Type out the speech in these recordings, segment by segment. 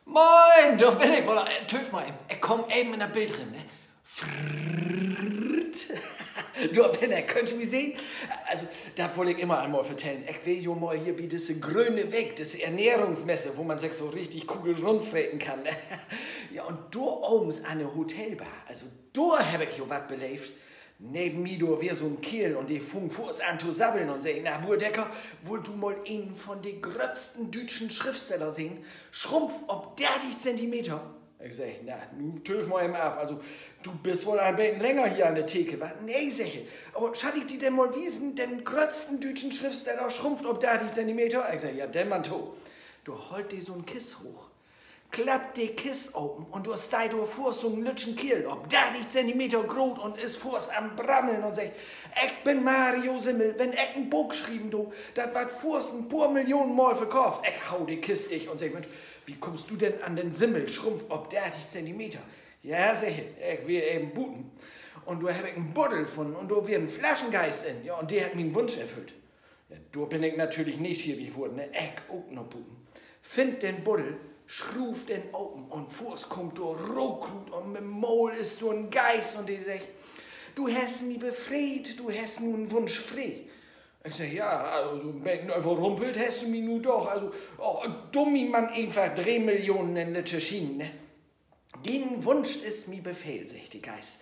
Moin, da bin ich. Töf mal eben. Ich komm eben in der Bild drin, ne? Frrrrt. Du Penner, könnt ihr mich sehen? Also, da wollte ich immer einmal vertellen. Ich will jo mal hier wie diese grüne Weg, diese Ernährungsmesse, wo man sich so richtig kugelrund freten kann. Ja, und da oben ist eine Hotelbar. Also, da hab ich jo was belebt. Neben mir da wär so ein Kiel und die fung fuß an zu sabbeln und sagen, na Buur Decker, wollt du mal einen von den grötzten deutschen Schriftsteller sehen? Schrumpf ob 30 Zentimeter. Ich sag, na, nu töf mal eben auf. Also, du bist wohl ein bisschen länger hier an der Theke, wa? Nee, sag ich. Aber schall ich dir denn mal wiesen, den grötzten deutschen Schriftsteller schrumpft ob 30 Zentimeter? Ich sag, ja, denn man to. Du holt dir so ein Kiss hoch. Klappt die Kiss open und du stehst da vor so einen lütschen Kiel, ob 30 Zentimeter groß und ist vor's am Brammeln und sagt, ich bin Mario Simmel, wenn ich ein Buch schrieben, du, dat wat vor's ein paar Millionen Mal verkauft. Ich hau die Kiss dich und sag, Mensch, wie kommst du denn an den Simmel, schrumpf ob 30 Zentimeter? Ja, sag ich will eben booten. Und du hab ich einen Buddel von und du wir ein Flaschengeist in, ja, und der hat mir einen Wunsch erfüllt. Ja, du bin ich natürlich nicht hier wie wurde, ne, ich auch noch booten. Find den Buddel, schruf den open und fuß kommt du Rohkrut und mit dem Maul ist du ein Geist und die sagt, du hast mich befreit, du hast nun einen Wunsch frei. Ich sag, ja, also, wenn du einfach rumpelt, hast du mich nun doch, also, oh, dummi man einfach 3 Millionen in Litsche Schienen, ne? Den Wunsch ist mir Befehl, sagt die Geist.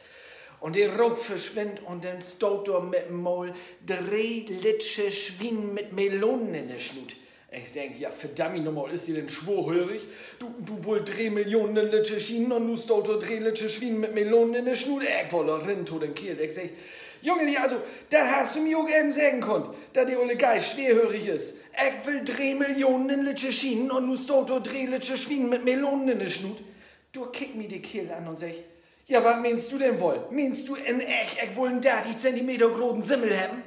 Und der Rock verschwindet und dann stot du mit dem Maul 3 Litsche Schwien mit Melonen in der Schnut. Ich denke, ja, verdammt nochmal, ist sie denn schwerhörig? Du wohl 3 Millionen in Litsche Schienen und du stot 3 Litsche Schwien mit Melonen in der Schnut. Ich wolle rennen zu den Kiel. Ich sag, Junge, also, das hast du mir auch eben sagen können, da die Olle Geist schwerhörig ist. Ich will 3 Millionen in Litsche Schienen und du stot 3 Litsche Schwien mit Melonen in der Schnut. Du kick mir die Kiel an und sag, ja, was meinst du denn wohl? Meinst du in echt, ich will einen 30 Zentimeter großen Simmel haben?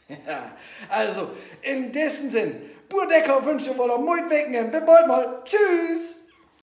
Ja, also, in dessen Sinn, Buur Decker wünsche wohl am Mut wecken. Bis bald mal. Tschüss!